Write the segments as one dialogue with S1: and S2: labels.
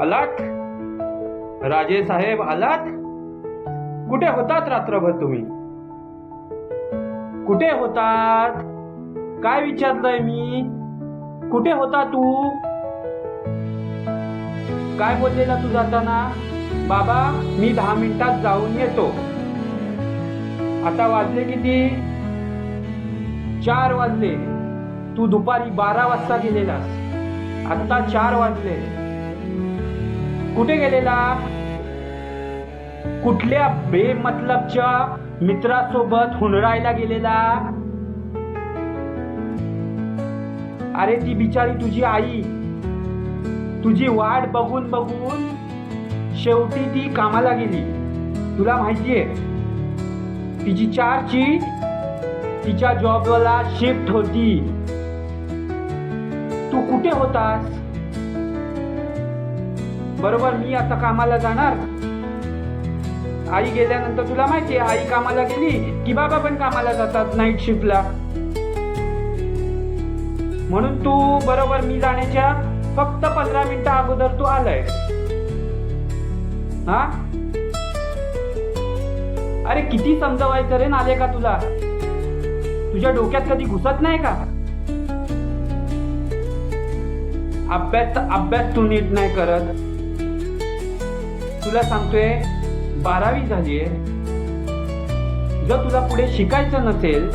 S1: आलात? राजे साहेब आलात? कुठे होतात रात्रभर तुम्ही? कुठे होतात? काय विचारलंय मी? कुठे होता तू? काय बोललेला तू जाताना? बाबा मी 10 मिनिटात जाऊन येतो. आता वाजले किती? 4 वाजले. तू दुपारी 12 वाजता गेलेलास. आता 4 वाजले. कुठे गेलेला? कुठल्या बेमतलबच्या मित्रासोबत हुंडरायला गेलेला? अरे ती बिचारी तुझी आई तुझी वाट बघून बघून शेवटी ती कामाला गेली. तुला माहितीये तिची 4ची तिच्या जॉबला शिफ्ट होती. तू कुठे होतास? बरोबर मी आता कामाला जाणार. आई गेल्यानंतर तुला माहितीये आई कामाला गेली की बाबा पण कामाला जातात नाईट शिफ्टला. म्हणून तू बरोबर मी जाण्याच्या फक्त 15 मिनिटं अगोदर तू आलाय. हा अरे किती समजवायचं रे नाले का तुला? तुझ्या डोक्यात कधी घुसत नाही का? अभ्यास तू नीट नाही करत. तुला सांगतोय 12वी झालीये. जर तुला पुढे शिकायचं नसेल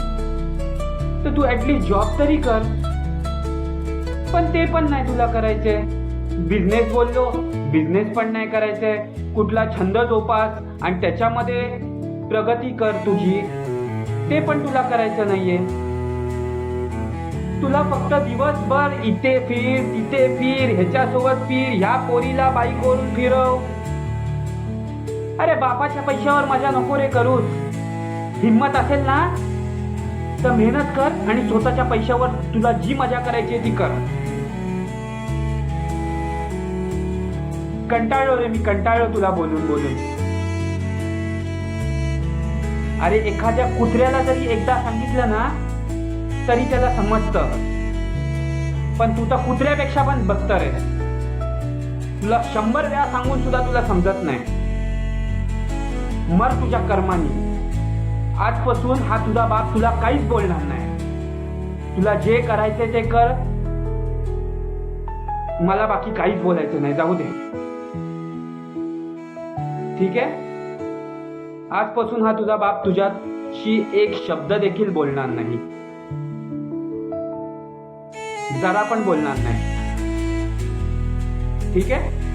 S1: तर तू ऍटलीस्ट जॉब तरी कर. पण ते पण नाही तुला करायचंय. बिझनेस बोललो, बिझनेस पण नाही करायचंय. कुठला छंद जोपास आणि त्याच्यामध्ये प्रगती कर तुझी, ते पण तुला करायचं नाहीये. तुला फक्त दिवसभर इथे फिर तिथे फिर, ह्याच्यासोबत फिर, ह्या पोरीला बाईकवरून फिरव. अरे बापाच्या पैशावर मजा नको रे करूस. हिम्मत असेल ना तर मेहनत कर आणि स्वतःच्या पैशावर तुला जी मजा करायची ती कर. कंटाळलो रे मी, कंटाळलो तुला बोलून बोलून. अरे एखाद्या कुत्र्याला जरी एकदा सांगितलं ना तरी त्याला समजतं. पण तू तर कुत्र्यापेक्षा पण बदतर आहे. तुला 100 वेळा सांगून सुद्धा तुला समजत नाही. मर तुझ्या कर्मानी. आजपासून हा तुझा बाप तुला काहीच बोलणार नाही. तुला जे करायचे ते कर. मला बाकी काहीच बोलायचं नाही. जाऊ दे. ठीक आहे? आजपासून हा तुझा बाप तुझ्याशी एक शब्द देखील बोलणार नाही. जरा पण बोलणार नाही. ठीक आहे?